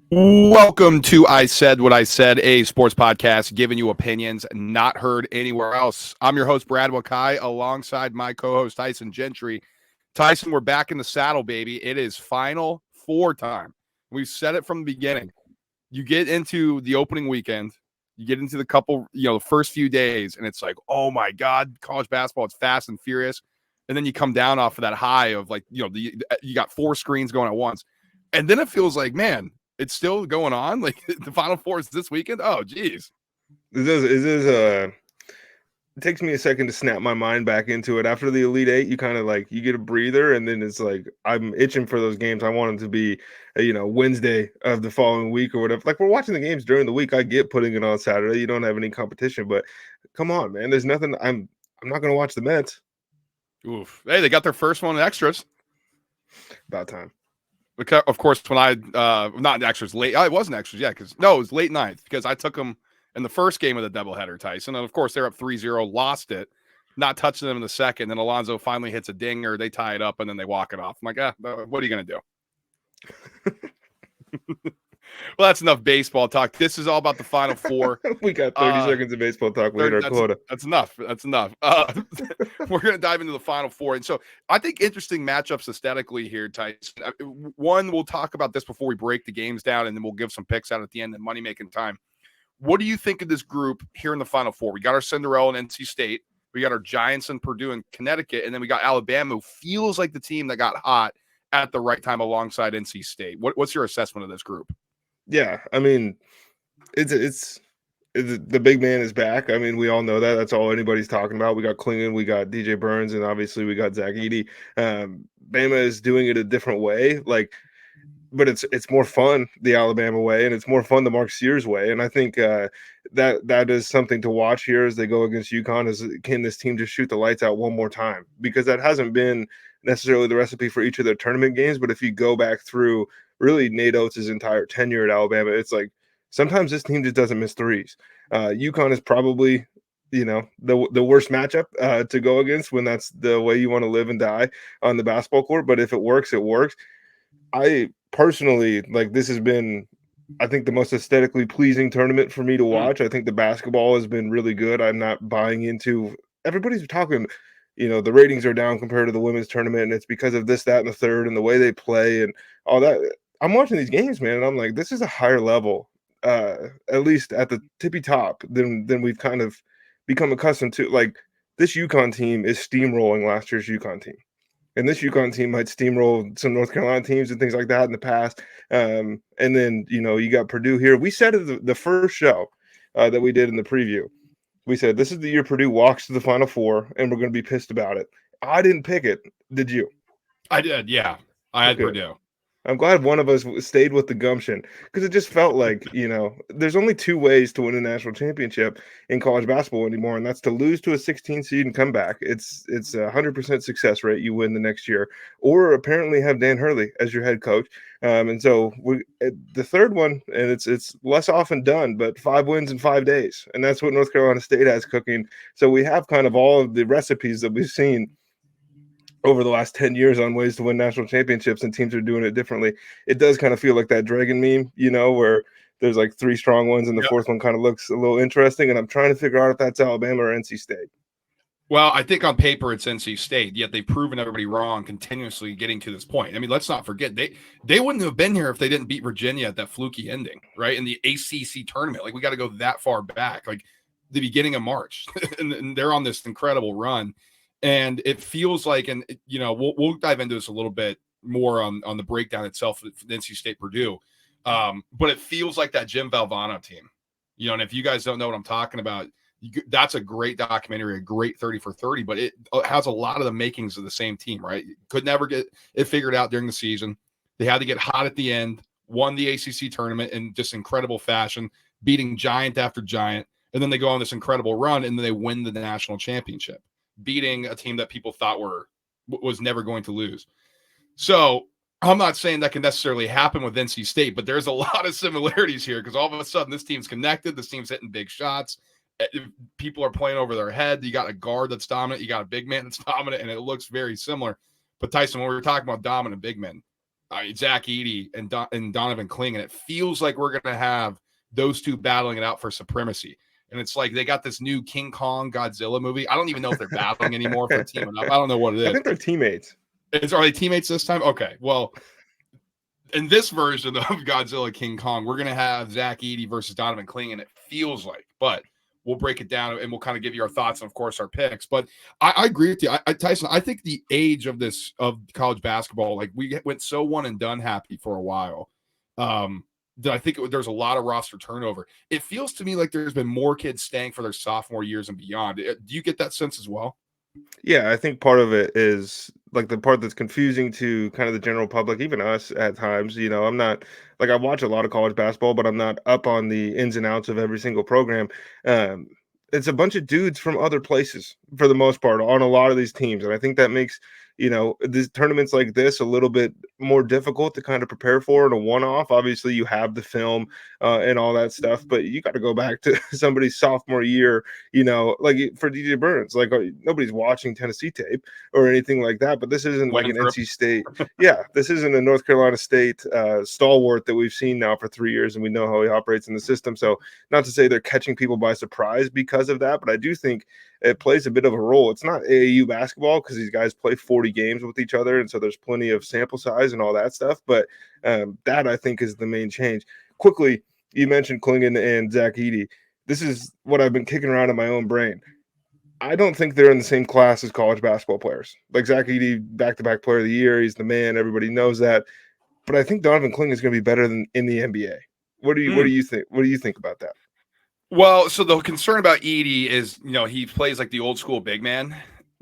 Welcome to I Said What I Said, a sports podcast giving you opinions not heard anywhere else. I'm your host, Brad Wakai, alongside my co-host, Tyson Gentry. Tyson, we're back in the saddle, baby. It is Final Four time. We've said it from the beginning. You get into the opening weekend, you get into the first few days, and it's like, oh my God, college basketball, it's fast and furious. And then you come down off of that high of you got four screens going at once. And then it feels like, man, it's still going on. Like the Final Four is this weekend. Oh, geez. It takes me a second to snap my mind back into it. After the Elite Eight, you kind of you get a breather, and then it's like I'm itching for those games. I want them to be, Wednesday of the following week or whatever. Like we're watching the games during the week. I get putting it on Saturday. You don't have any competition, but come on, man. There's nothing. I'm not going to watch the Mets. Oof. Hey, they got their first one in extras. About time. Because, of course, when I not extras late, it wasn't extras, yeah, it was late ninth because I took them in the first game of the doubleheader, Tyson, and of course they're up 3-0, lost it, not touching them in the second. Then Alonzo finally hits a dinger, they tie it up, and then they walk it off. I'm like, what are you gonna do? Well, that's enough baseball talk. This is all about the Final Four. We got 30 seconds of baseball talk. We hit our quota. That's enough. That's enough. We're going to dive into the Final Four. And so I think interesting matchups aesthetically here, Tyson. One, we'll talk about this before we break the games down, and then we'll give some picks out at the end and money-making time. What do you think of this group here in the Final Four? We got our Cinderella and NC State. We got our Giants and Purdue and Connecticut. And then we got Alabama, who feels like the team that got hot at the right time alongside NC State. What's your assessment of this group? Yeah, I mean, it's the big man is back. I mean, we all know that. That's all anybody's talking about. We got Klingon, we got DJ Burns, and obviously we got Zach Edey. Bama is doing it a different way, but it's more fun the Alabama way, and it's more fun the Mark Sears way. And I think that is something to watch here as they go against UConn. Is can this team just shoot the lights out one more time? Because that hasn't been necessarily the recipe for each of their tournament games. But if you go back through really Nate Oates' entire tenure at Alabama, it's like sometimes this team just doesn't miss threes. UConn is probably, the worst matchup to go against when that's the way you want to live and die on the basketball court. But if it works, it works. I personally, this has been, I think, the most aesthetically pleasing tournament for me to watch. I think the basketball has been really good. I'm not buying into everybody's talking, the ratings are down compared to the women's tournament, and it's because of this, that, and the third, and the way they play and all that. I'm watching these games, man, and I'm like, this is a higher level, at least at the tippy top than we've kind of become accustomed to. Like, this UConn team is steamrolling last year's UConn team. And this UConn team might steamroll some North Carolina teams and things like that in the past. And then, you got Purdue here. We said it the first show that we did in the preview. We said, this is the year Purdue walks to the Final Four, and we're going to be pissed about it. I didn't pick it. Did you? I did, yeah. I had Purdue. I'm glad one of us stayed with the gumption because it just felt like, there's only two ways to win a national championship in college basketball anymore, and that's to lose to a 16 seed and come back. It's a 100% success rate. You win the next year, or apparently have Dan Hurley as your head coach. And so the third one, and it's less often done, but 5 wins in 5 days, and that's what North Carolina State has cooking. So we have kind of all of the recipes that we've seen over the last 10 years on ways to win national championships, and teams are doing it differently. It does kind of feel like that Dragon meme, where there's like 3 strong ones and the fourth one kind of looks a little interesting. And I'm trying to figure out if that's Alabama or NC State. Well, I think on paper it's NC State, yet they've proven everybody wrong continuously getting to this point. I mean, let's not forget, they wouldn't have been here if they didn't beat Virginia at that fluky ending, right? In the ACC tournament. Like, we got to go that far back, like the beginning of March. and they're on this incredible run. And it feels like, and we'll dive into this a little bit more on the breakdown itself for NC State Purdue. But it feels like that Jim Valvano team, and if you guys don't know what I'm talking about, that's a great documentary, a great 30 for 30, but it has a lot of the makings of the same team, right? Could never get it figured out during the season. They had to get hot at the end, won the ACC tournament in just incredible fashion, beating giant after giant. And then they go on this incredible run, and then they win the national championship, beating a team that people thought was never going to lose. So I'm not saying that can necessarily happen with NC State, but there's a lot of similarities here because all of a sudden this team's connected. This team's hitting big shots. People are playing over their head. You got a guard that's dominant. You got a big man that's dominant, and it looks very similar. But Tyson, when we were talking about dominant big men, Zach Edey and Donovan Clingan. It feels like we're going to have those two battling it out for supremacy. And it's like they got this new King Kong Godzilla movie. I don't even know if they're battling anymore, if they're teaming up. I don't know what it is. I think they're teammates. Are they teammates this time? Okay. Well, in this version of Godzilla King Kong, we're going to have Zach Edey versus Donovan Clingan. It feels like, but we'll break it down and we'll kind of give you our thoughts and, of course, our picks. But I agree with you. Tyson, I think the age of college basketball, like we went so one and done happy for a while, that I think there's a lot of roster turnover. It feels to me like there's been more kids staying for their sophomore years and beyond. Do you get that sense as well? Yeah, I think part of it is like the part that's confusing to kind of the general public, even us at times. I'm not like I watch a lot of college basketball, but I'm not up on the ins and outs of every single program. Um, it's a bunch of dudes from other places for the most part on a lot of these teams. And I think that makes, these tournaments like this a little bit more difficult to kind of prepare for in a one-off. Obviously, you have the film and all that stuff, but you got to go back to somebody's sophomore year, like for DJ Burns, like nobody's watching Tennessee tape or anything like that. But this isn't like an NC State. Yeah, this isn't a North Carolina State stalwart that we've seen now for 3 years, and we know how he operates in the system. So not to say they're catching people by surprise because of that, but I do think it plays a bit of a role. It's not AAU basketball because these guys play 40 games with each other, and so there's plenty of sample size and all that stuff. But that, I think, is the main change. Quickly, you mentioned Clingan and Zach Edey. This is what I've been kicking around in my own brain. I don't think they're in the same class as college basketball players. Like Zach Edey, back-to-back player of the year. He's the man. Everybody knows that. But I think Donovan Clingan is going to be better than in the NBA. What do you think? What do you think about that? Well, so the concern about Edey is, he plays like the old school big man,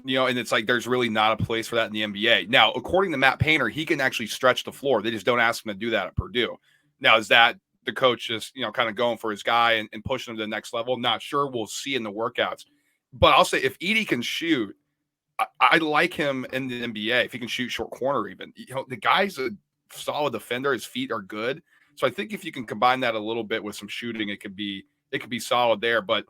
and it's like there's really not a place for that in the NBA. Now, according to Matt Painter, he can actually stretch the floor. They just don't ask him to do that at Purdue. Now, is that the coach just, kind of going for his guy and pushing him to the next level? Not sure. We'll see in the workouts. But I'll say if Edey can shoot, I like him in the NBA. If he can shoot short corner even. The guy's a solid defender. His feet are good. So I think if you can combine that a little bit with some shooting, it could be solid there. But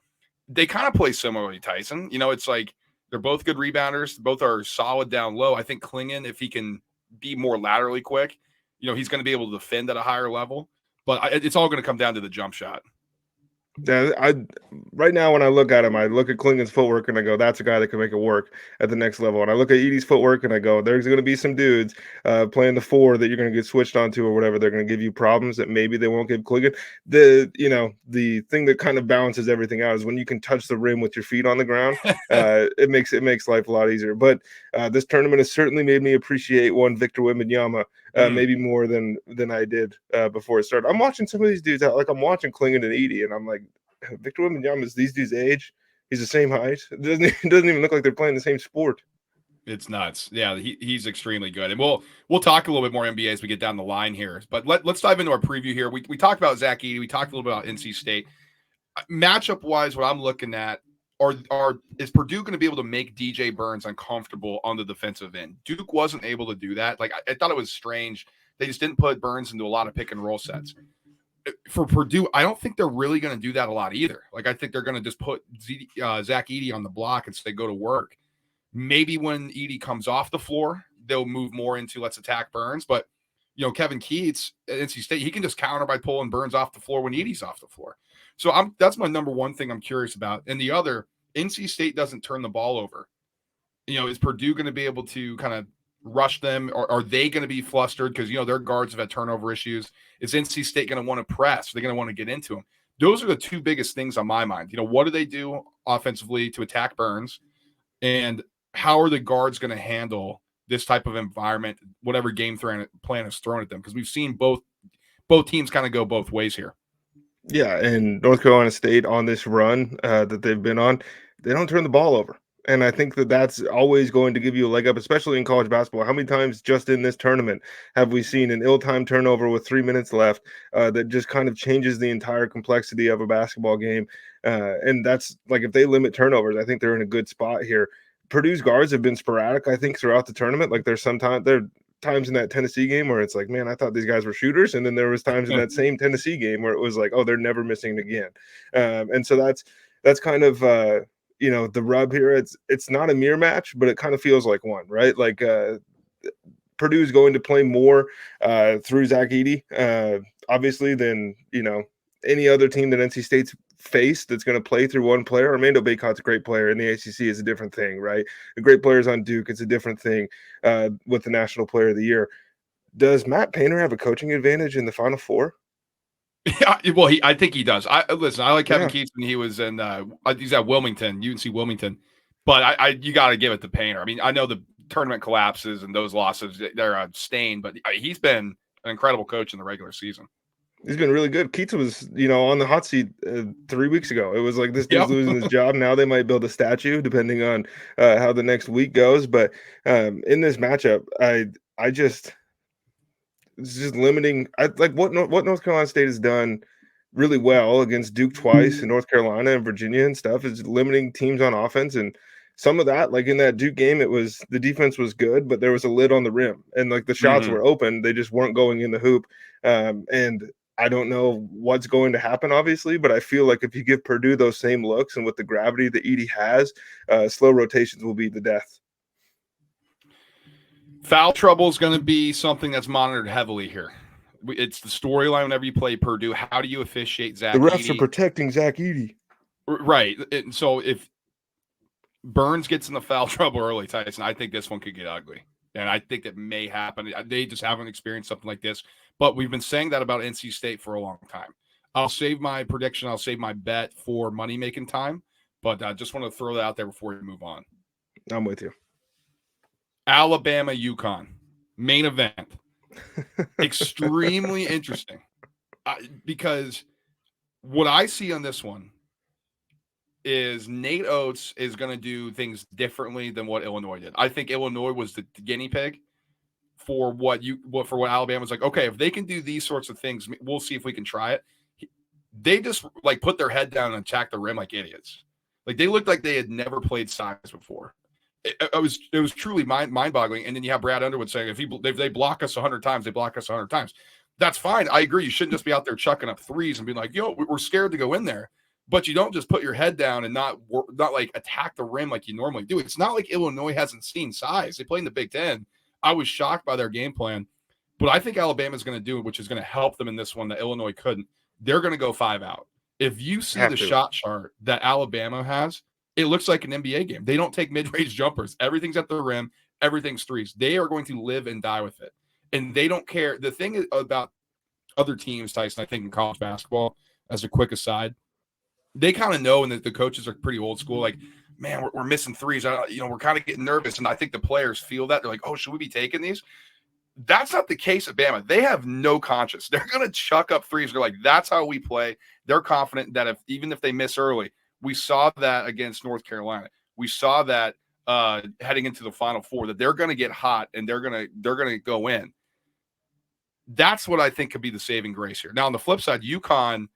they kind of play similarly, Tyson. It's like they're both good rebounders. Both are solid down low. I think Clingan, if he can be more laterally quick, he's going to be able to defend at a higher level. But it's all going to come down to the jump shot. Yeah, right now when I look at him, I look at Clingan's footwork and I go, that's a guy that can make it work at the next level. And I look at Edey's footwork and I go, there's going to be some dudes playing the four that you're going to get switched onto or whatever. They're going to give you problems that maybe they won't give Clingan. The thing that kind of balances everything out is when you can touch the rim with your feet on the ground. It makes life a lot easier. But this tournament has certainly made me appreciate one Victor Wembanyama maybe more than I did before it started. I'm watching some of these dudes out, like I'm watching Clingan and Edey, and I'm like, Victor Wembanyama is these dudes' age. He's the same height. It doesn't even look like they're playing the same sport. It's nuts. Yeah, he's extremely good. And we'll talk a little bit more NBA as we get down the line here. But let's dive into our preview here. We talked about Zach Edey. We talked a little bit about NC State. Matchup-wise, what I'm looking at is Purdue going to be able to make DJ Burns uncomfortable on the defensive end? Duke wasn't able to do that. Like I thought it was strange. They just didn't put Burns into a lot of pick and roll sets. For Purdue, I don't think they're really going to do that a lot either. Like I think they're going to just put Zach Edey on the block and say go to work. Maybe when Edey comes off the floor, they'll move more into let's attack Burns. But Kevin Keats at NC State, he can just counter by pulling Burns off the floor when Edey's off the floor. So that's my number one thing I'm curious about. And the other, NC State doesn't turn the ball over. Is Purdue going to be able to kind of rush them, or are they going to be flustered because their guards have had turnover issues? Is NC State going to want to press? They're going to want to get into them. Those are the two biggest things on my mind. What do they do offensively to attack Burns, and how are the guards going to handle this type of environment, whatever game plan is thrown at them? Because we've seen both teams kind of go both ways here. Yeah, and North Carolina State on this run that they've been on, they don't turn the ball over. And I think that's always going to give you a leg up, especially in college basketball. How many times just in this tournament have we seen an ill-timed turnover with 3 minutes left that just kind of changes the entire complexity of a basketball game? And that's like if they limit turnovers, I think they're in a good spot here. Purdue's guards have been sporadic, I think, throughout the tournament. Like there's times in that Tennessee game where it's like, man, I thought these guys were shooters. And then there was times in that same Tennessee game where it was like, oh, they're never missing again. And so that's kind of the rub here. It's not a mirror match, but it kind of feels like one, right? Like Purdue is going to play more through Zach Edey, obviously, than any other team that NC State's faced that's going to play through one player. Armando Bacot's a great player, and the ACC is a different thing, right? The great players on Duke, it's a different thing with the National Player of the Year. Does Matt Painter have a coaching advantage in the Final Four? Yeah, well, I think he does. I like Kevin Yeah. Keats when he was in. He's at Wilmington, UNC Wilmington, but you got to give it to Painter. I mean, I know the tournament collapses and those losses, they're a stain, but he's been an incredible coach in the regular season. He's been really good. Keats was, on the hot seat 3 weeks ago. It was like, this dude's losing his job. Now they might build a statue depending on how the next week goes. But in this matchup, it's just limiting. What North Carolina State has done really well against Duke twice and North Carolina and Virginia and stuff is limiting teams on offense. And some of that, like in that Duke game, the defense was good, but there was a lid on the rim, and like the shots were open, they just weren't going in the hoop. And I don't know what's going to happen, obviously, but I feel like if you give Purdue those same looks and with the gravity that Edey has, slow rotations will be the death. Foul trouble is going to be something that's monitored heavily here. It's the storyline whenever you play Purdue. How do you officiate Zach Edey? The refs are protecting Zach Edey. Right. And so if Burns gets in the foul trouble early, Tyson, I think this one could get ugly. And I think that may happen. They just haven't experienced something like this. But we've been saying that about NC State for a long time. I'll save my prediction. I'll save my bet for money-making time. But I just want to throw that out there before we move on. I'm with you. Alabama, UConn. Main event. Extremely interesting. Because what I see on this one is Nate Oates is going to do things differently than what Illinois did. I think Illinois was the guinea pig for what Alabama was like. Okay, if they can do these sorts of things, we'll see if we can try it. They just like put their head down and attack the rim like idiots. Like they looked like they had never played size before. It was truly mind-boggling. And then you have Brad Underwood saying, if they block us 100 times, they block us 100 times. That's fine. I agree. You shouldn't just be out there chucking up threes and being like, we're scared to go in there. But you don't just put your head down and not like attack the rim like you normally do. It's not like Illinois hasn't seen size. They play in the Big Ten. I was shocked by their game plan. But I think Alabama's going to do it, which is going to help them in this one that Illinois couldn't. They're going to go 5 out. If you see the shot chart that Alabama has, it looks like an NBA game. They don't take mid-range jumpers. Everything's at the rim. Everything's threes. They are going to live and die with it. And they don't care. The thing about other teams, Tyson, I think in college basketball, as a quick aside, they kind of know, and the coaches are pretty old school, like, man, we're missing threes. We're kind of getting nervous. And I think the players feel that. They're like, oh, should we be taking these? That's not the case at Bama. They have no conscience. They're going to chuck up threes. They're like, that's how we play. They're confident that even if they miss early, we saw that against North Carolina. We saw that heading into the Final Four, that they're going to get hot and they're going to go in. That's what I think could be the saving grace here. Now, on the flip side, UConn,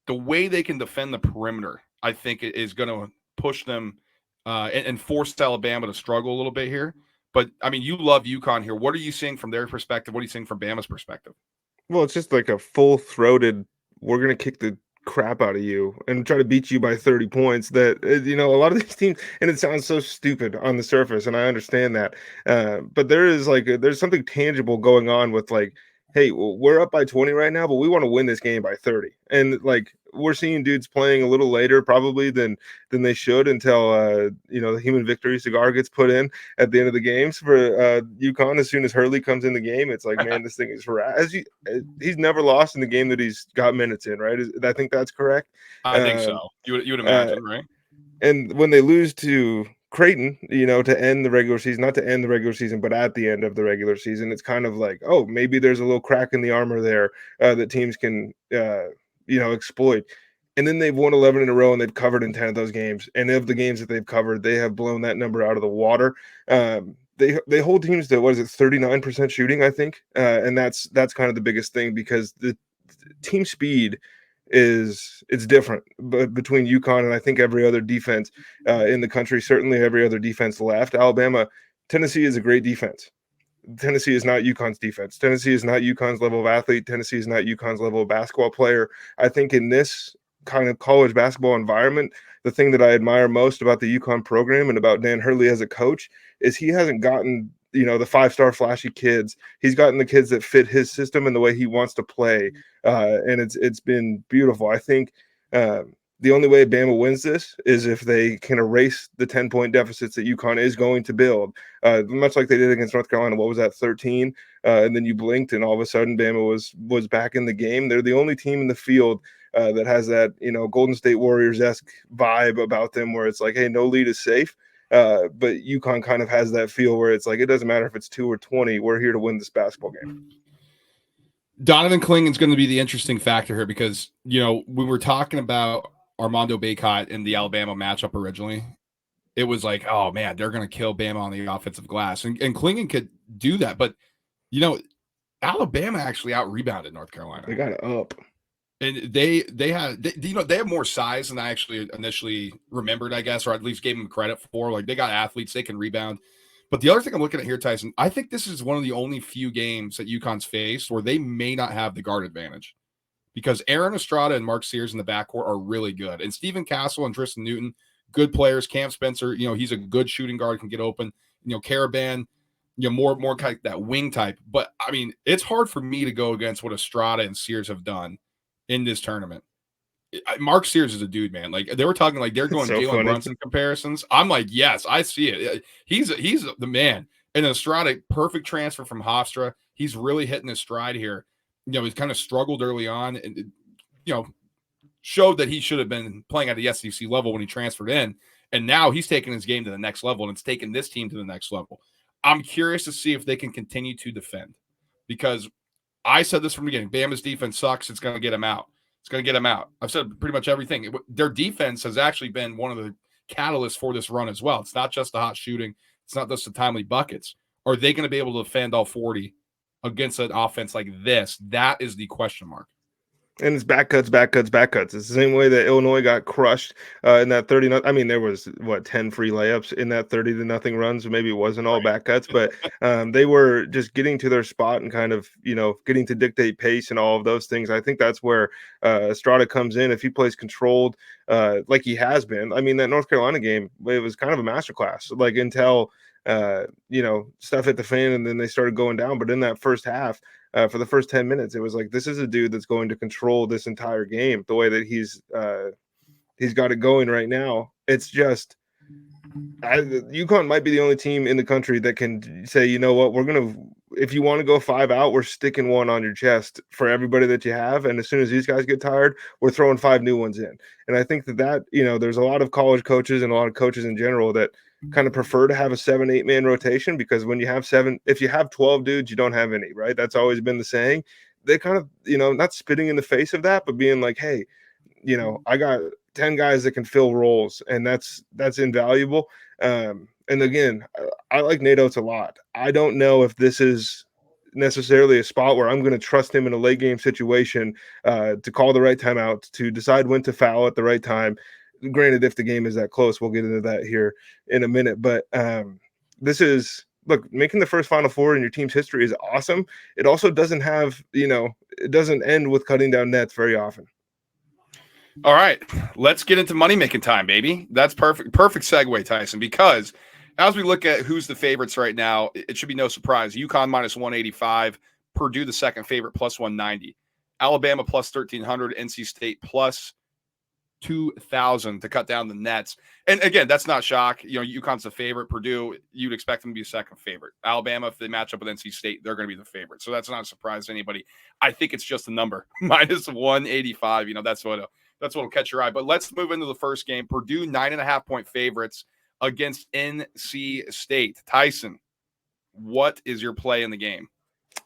the way they can defend the perimeter, I think it is going to push them and force Alabama to struggle a little bit here. But, I mean, you love UConn here. What are you seeing from their perspective? What are you seeing from Bama's perspective? Well, it's just like a full-throated, we're going to kick the crap out of you and try to beat you by 30 points that, a lot of these teams, and it sounds so stupid on the surface, and I understand that. But there's something tangible going on with like, hey, we're up by 20 right now, but we want to win this game by 30. And like, we're seeing dudes playing a little later probably than they should until the human victory cigar gets put in at the end of the games for UConn. As soon as Hurley comes in the game, it's like, man, this thing is he's never lost in the game that he's got minutes in, right? I think that's correct. I think so. You would imagine, right? And when they lose to Creighton, to end the regular season, not to end the regular season, but at the end of the regular season, it's kind of like, oh, maybe there's a little crack in the armor there that teams can, exploit. And then they've won 11 in a row and they've covered in 10 of those games. And of the games that they've covered, they have blown that number out of the water. They hold teams to, 39% shooting, I think. And that's kind of the biggest thing, because the team speed it's different between UConn and I think every other defense in the country, certainly every other defense left. Tennessee is a great defense. Tennessee is not UConn's defense. Tennessee is not UConn's level of athlete. Tennessee is not UConn's level of basketball player. I think in this kind of college basketball environment, the thing that I admire most about the UConn program and about Dan Hurley as a coach is he hasn't gotten the 5-star flashy kids. He's gotten the kids that fit his system and the way he wants to play. And it's been beautiful. I think the only way Bama wins this is if they can erase the 10-point deficits that UConn is going to build, much like they did against North Carolina. What was that, 13? And then you blinked, and all of a sudden Bama was back in the game. They're the only team in the field that has that, Golden State Warriors-esque vibe about them where it's like, hey, no lead is safe. But UConn kind of has that feel where it's like, it doesn't matter if it's 2 or 20. We're here to win this basketball game. Donovan Clingan's going to be the interesting factor here because, when we're talking about Armando Bacot in the Alabama matchup originally, it was like, oh man, they're going to kill Bama on the offensive glass. And Clingan could do that. But, Alabama actually out-rebounded North Carolina. They got it up. And they have more size than I actually initially remembered, I guess, or at least gave them credit for. Like, they got athletes, they can rebound. But the other thing I'm looking at here, Tyson, I think this is one of the only few games that UConn's faced where they may not have the guard advantage because Aaron Estrada and Mark Sears in the backcourt are really good. And Stephen Castle and Tristan Newton, good players. Cam Spencer, he's a good shooting guard, can get open. Caravan, more kind of that wing type. But, I mean, it's hard for me to go against what Estrada and Sears have done in this tournament. Mark Sears is a dude, man. Like, they were talking like they're doing Jalen Brunson comparisons. I'm like, yes, I see it. He's the man. And Estrada, perfect transfer from Hofstra. He's really hitting his stride here. He's kind of struggled early on and, showed that he should have been playing at the SEC level when he transferred in. And now he's taking his game to the next level, and it's taking this team to the next level. I'm curious to see if they can continue to defend because I said this from the beginning. Bama's defense sucks. It's going to get him out. It's going to get him out. I've said pretty much everything. Their defense has actually been one of the catalysts for this run as well. It's not just the hot shooting. It's not just the timely buckets. Are they going to be able to defend all 40 against an offense like this? That is the question mark. And it's back cuts. It's the same way that Illinois got crushed in that 30. I mean, there was 10 free layups in that 30-0 run. So maybe it wasn't all back cuts, but they were just getting to their spot and kind of, getting to dictate pace and all of those things. I think that's where Estrada comes in. If he plays controlled like he has been, I mean, that North Carolina game, it was kind of a masterclass, like until, stuff hit the fan and then they started going down. But in that first half, for the first 10 minutes, it was like, this is a dude that's going to control this entire game the way that he's got it going right now. It's just UConn might be the only team in the country that can say, you know what, if you want to go 5 out, we're sticking one on your chest for everybody that you have. And as soon as these guys get tired, we're throwing 5 new ones in. And I think that, there's a lot of college coaches and a lot of coaches in general that kind of prefer to have a 7-8 man rotation because when you have if you have 12 dudes, you don't have any, right? That's always been the saying. They kind of, not spitting in the face of that, but being like, hey, I got 10 guys that can fill roles, and that's invaluable. And again, I like Nate Oates a lot. I don't know if this is necessarily a spot where I'm going to trust him in a late game situation to call the right timeout, to decide when to foul at the right time. Granted, if the game is that close, we'll get into that here in a minute. But this is, look, making the first Final Four in your team's history is awesome. It also doesn't have, it doesn't end with cutting down nets very often. All right, let's get into money-making time, baby. That's perfect segue, Tyson, because as we look at who's the favorites right now, it should be no surprise. UConn minus 185, Purdue the second favorite plus 190, Alabama plus 1,300, NC State plus 2,000 to cut down the nets. And again, that's not shock. UConn's the favorite. Purdue, you'd expect them to be a second favorite. Alabama, if they match up with NC State, they're going to be the favorite. So that's not a surprise to anybody. I think it's just a number. Minus 185. That's what'll catch your eye. But let's move into the first game. Purdue, 9.5-point favorites against NC State. Tyson, what is your play in the game?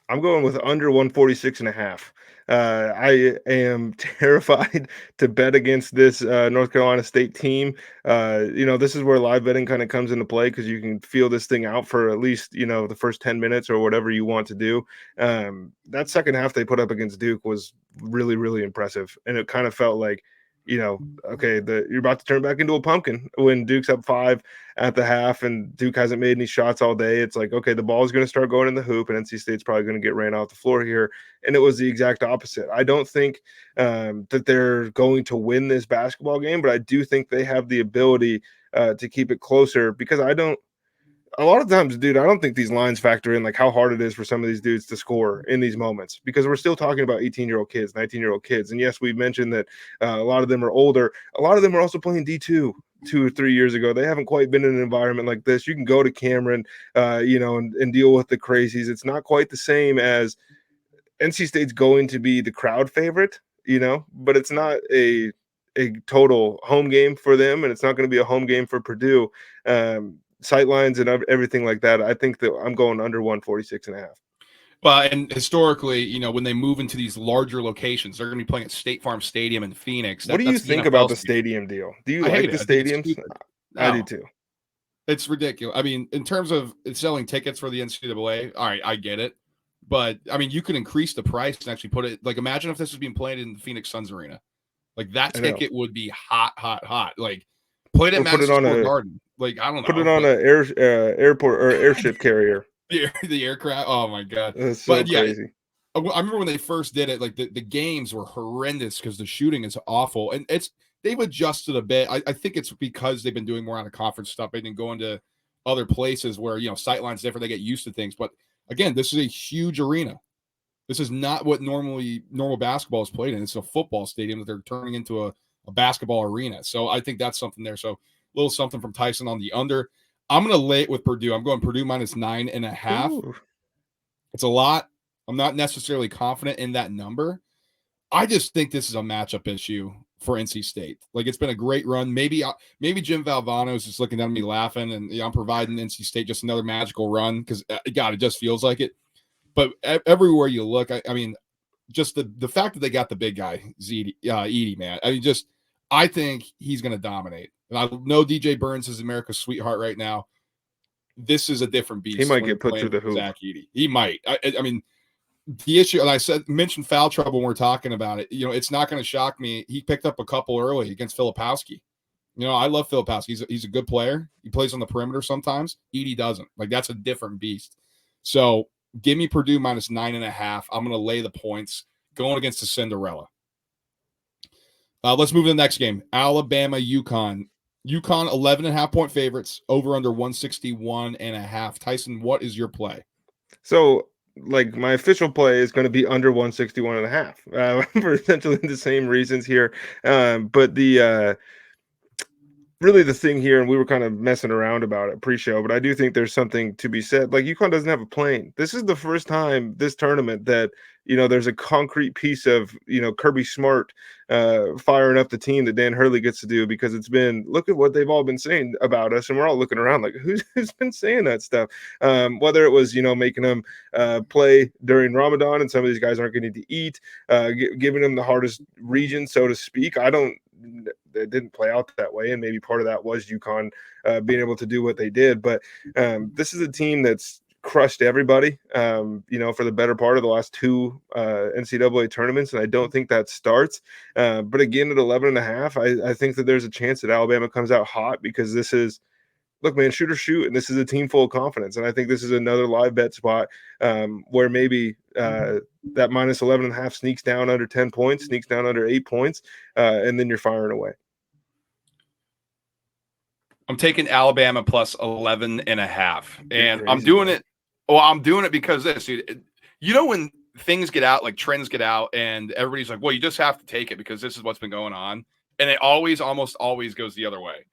I'm going with under 146.5. I am terrified to bet against this North Carolina State team. This is where live betting kind of comes into play because you can feel this thing out for at least, the first 10 minutes or whatever you want to do. That second half they put up against Duke was really, really impressive. And it kind of felt like, okay, you're about to turn back into a pumpkin when Duke's up 5 at the half and Duke hasn't made any shots all day. It's like, okay, the ball is going to start going in the hoop and NC State's probably going to get ran off the floor here. And it was the exact opposite. I don't think that they're going to win this basketball game, but I do think they have the ability to keep it closer because a lot of times, dude, I don't think these lines factor in like how hard it is for some of these dudes to score in these moments, because we're still talking about 18-year-old kids, 19-year-old kids. And yes, we mentioned that a lot of them are older. A lot of them are also playing D2 2 or 3 years ago. They haven't quite been in an environment like this. You can go to Cameron, and deal with the crazies. It's not quite the same as NC State's going to be the crowd favorite, but it's not a total home game for them, and it's not going to be a home game for Purdue. Sightlines and everything like that. I think that I'm going under 146.5. Well, and historically, when they move into these larger locations, they're going to be playing at State Farm Stadium in Phoenix. What do you That's the think NFL about the stadium. stadium deal? Do you I like hate the it. I think it's stadiums? stupid. I do No, too. it's ridiculous. I mean, in terms of selling tickets for the NCAA, all right, I get it. But, I mean, you could increase the price and actually put it – like, imagine if this was being played in the Phoenix Suns Arena. Like, that I know. ticket would be hot, hot, hot. Like, play it at Or put it Madison on Square a Garden. Like, I don't put it know. on But a airport or airship carrier. the aircraft – oh, my God. That's so But, yeah, crazy. I remember when they first did it, like the games were horrendous because the shooting is awful. And they've adjusted a bit. I think it's because they've been doing more out of conference stuff. They didn't go into other places where, sightline's different. They get used to things. But again, this is a huge arena. This is not what normal basketball is played in. It's a football stadium that they're turning into a basketball arena. So I think that's something there. So a little something from Tyson on the under. I'm going to lay it with Purdue. I'm going Purdue minus 9.5. Ooh. It's a lot. I'm not necessarily confident in that number. I just think this is a matchup issue for NC State. Like, it's been a great run. Maybe Jim Valvano is just looking down at me laughing, and I'm providing NC State just another magical run because, God, it just feels like it. But everywhere you look, I mean, just the fact that they got the big guy, Edey, man. I think he's going to dominate. And I know DJ Burns is America's sweetheart right now. This is a different beast. He might get put through the hoop. Zach Edey. He might. I mean, the issue, and I mentioned foul trouble when we're talking about it. It's not going to shock me. He picked up a couple early against Filipowski. I love Filipowski. He's a good player. He plays on the perimeter sometimes. Edey doesn't. Like, that's a different beast. So give me Purdue minus 9.5. I'm going to lay the points going against the Cinderella. Let's move to the next game. Alabama, UConn. UConn 11.5 point favorites, over under 161.5. Tyson, what is your play? So, like, my official play is going to be under 161.5 for essentially the same reasons here. But really the thing here, and we were kind of messing around about it pre-show, but I do think there's something to be said. Like, UConn doesn't have a plane. This is the first time this tournament that, there's a concrete piece of, Kirby Smart firing up the team that Dan Hurley gets to do, because it's been, look at what they've all been saying about us. And we're all looking around like, who's been saying that stuff? Whether it was, making them play during Ramadan and some of these guys aren't getting to eat, giving them the hardest region, so to speak. It didn't play out that way, and maybe part of that was UConn being able to do what they did. But this is a team that's crushed everybody, for the better part of the last two NCAA tournaments, and I don't think that starts. But again, at 11.5, I think that there's a chance that Alabama comes out hot, because this is, look, man, shoot or shoot, and this is a team full of confidence. And I think this is another live bet spot where maybe that minus 11.5 sneaks down under 10 points, sneaks down under 8 points, and then you're firing away. I'm taking Alabama plus 11.5, and I'm crazy, doing man. it. Well, I'm doing it because this, dude, when things get out, like trends get out, and everybody's like, well, you just have to take it because this is what's been going on. And it almost always goes the other way.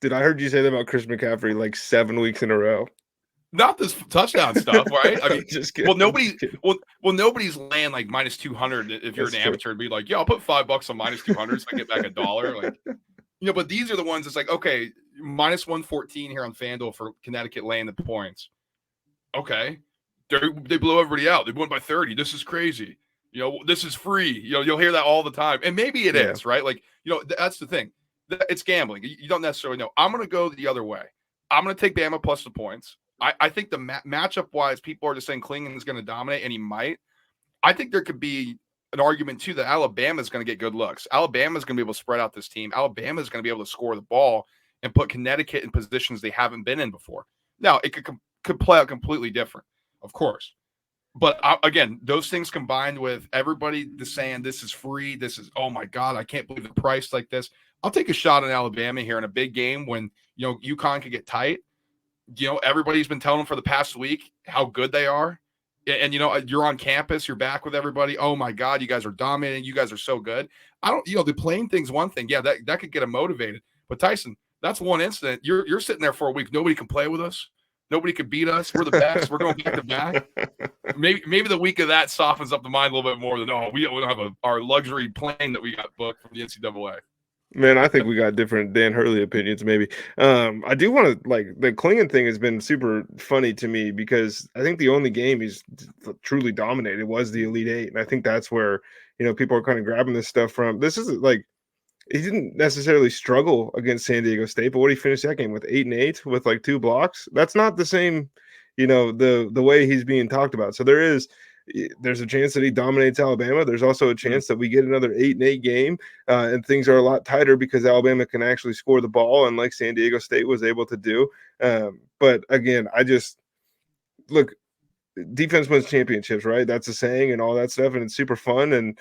Dude, I heard you say that about Chris McCaffrey like 7 weeks in a row. Not this touchdown stuff, right? I mean, just kidding. Nobody's laying like minus 200 if you're an amateur and be like, yeah, I'll put $5 on minus 200 so I get back $1. Like, but these are the ones that's like, okay, minus 114 here on FanDuel for Connecticut laying the points. Okay. They blow everybody out. They won by 30. This is crazy. This is free. You'll hear that all the time. And maybe it is, right? Like, that's the thing. It's gambling. You don't necessarily know. I'm going to go the other way. I'm going to take Bama plus the points. I think the matchup-wise, people are just saying Klingen's going to dominate, and he might. I think there could be an argument, too, that Alabama's going to get good looks. Alabama's going to be able to spread out this team. Alabama's going to be able to score the ball and put Connecticut in positions they haven't been in before. Now, it could play out completely different, of course. But again, those things combined with everybody just saying this is free, this is, oh my God, I can't believe the price like this. I'll take a shot on Alabama here in a big game when, UConn could get tight. Everybody's been telling them for the past week how good they are. And you're on campus, you're back with everybody. Oh my God, you guys are dominating. You guys are so good. The playing thing's one thing. Yeah, that could get them motivated. But Tyson, that's one incident. You're sitting there for a week. Nobody can play with us. Nobody could beat us. We're the best. We're going back to back. Maybe the week of that softens up the mind a little bit more than, we don't have our luxury plane that we got booked from the NCAA. Man, I think we got different Dan Hurley opinions, maybe. I do want to, like, the Klingon thing has been super funny to me because I think the only game he's truly dominated was the Elite Eight. And I think that's where, people are kind of grabbing this stuff from. This isn't like, he didn't necessarily struggle against San Diego State, but what he finished that game with 8-8 with like 2 blocks. That's not the same, the way he's being talked about. So there's a chance that he dominates Alabama. There's also a chance that we get another 8-8 game, and things are a lot tighter because Alabama can actually score the ball, and like San Diego State was able to do. But again, look, defense wins championships, right? That's a saying and all that stuff, and it's super fun, and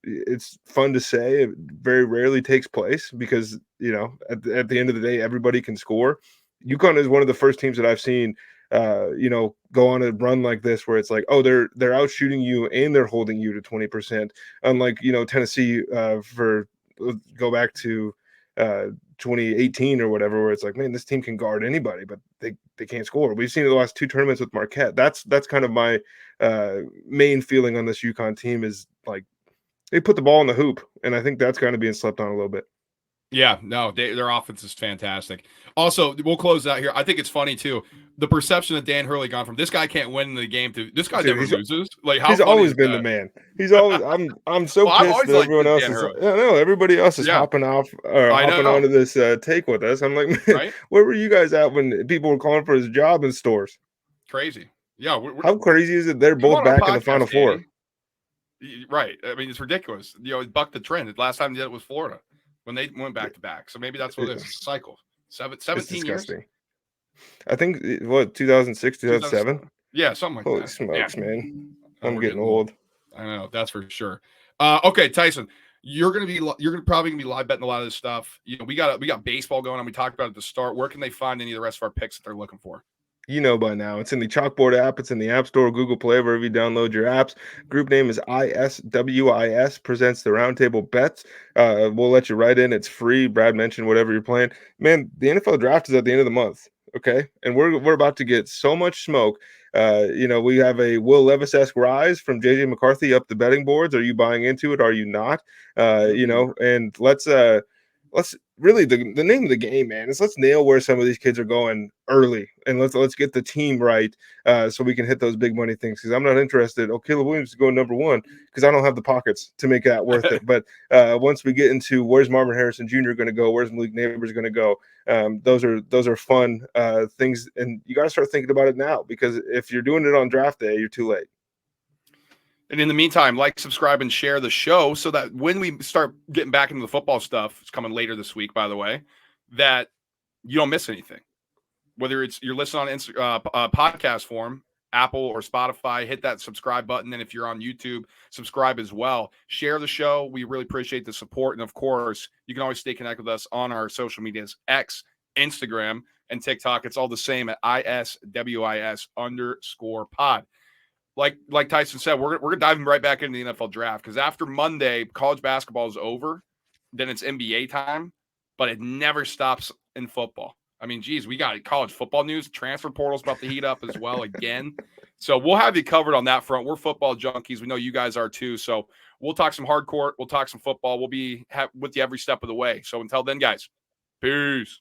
it's fun to say. It very rarely takes place because at the end of the day, everybody can score. UConn is one of the first teams that I've seen go on a run like this where it's like, oh, they're out shooting you and they're holding you to 20%. Unlike, Tennessee, go back to 2018 or whatever, where it's like, man, this team can guard anybody, but they can't score. We've seen it the last 2 tournaments with Marquette. That's kind of my main feeling on this UConn team is like they put the ball in the hoop, and I think that's kind of being slept on a little bit. Yeah, no, their offense is fantastic. Also, we'll close out here. I think it's funny too. The perception that Dan Hurley gone from this guy can't win in the game to this guy never loses. Like he's always been the man. He's always. I'm so pissed that everyone else is. No, everybody else is hopping off or hopping onto this take with us. I'm like, man, right? Where were you guys at when people were calling for his job in stores? Crazy. Yeah. How crazy is it? They're both back in the Final Four. Right. I mean, it's ridiculous. It bucked the trend. The last time they did it was Florida when they went back to back. So maybe that's what it is. It's a cycle. 17 years. I think 2006, 2007. Yeah, something like that. Holy smokes, man! I'm getting old. I know, that's for sure. Okay, Tyson, you're probably gonna be live betting a lot of this stuff. We got baseball going on. We talked about it at the start. Where can they find any of the rest of our picks that they're looking for? By now. It's in the Chalkboard app. It's in the App Store, Google Play, wherever you download your apps. Group name is ISWIS, presents the Roundtable Bets. We'll let you write in. It's free. Brad mentioned whatever you're playing. Man, the NFL draft is at the end of the month, okay? And we're about to get so much smoke. We have a Will Levis-esque rise from JJ McCarthy up the betting boards. Are you buying into it? Are you not? And let's really the name of the game, man, is let's nail where some of these kids are going early, and let's get the team right so we can hit those big money things. Because I'm not interested. Oh, Caleb Williams is going number 1 because I don't have the pockets to make that worth it. But once we get into where's Marvin Harrison Jr. going to go, where's Malik Neighbors going to go, those are fun things, and you got to start thinking about it now because if you're doing it on draft day, you're too late. And in the meantime, like, subscribe, and share the show so that when we start getting back into the football stuff, it's coming later this week, by the way, that you don't miss anything. Whether it's you're listening on podcast form, Apple or Spotify, hit that subscribe button. And if you're on YouTube, subscribe as well. Share the show. We really appreciate the support. And of course, you can always stay connected with us on our social medias, X, Instagram, and TikTok. It's all the same at ISWIS_pod. Like Tyson said, we're diving right back into the NFL draft because after Monday, college basketball is over. Then it's NBA time, but it never stops in football. I mean, geez, we got college football news. Transfer portal's about to heat up as well again. So we'll have you covered on that front. We're football junkies. We know you guys are too. So we'll talk some hardcourt. We'll talk some football. We'll be with you every step of the way. So until then, guys, peace.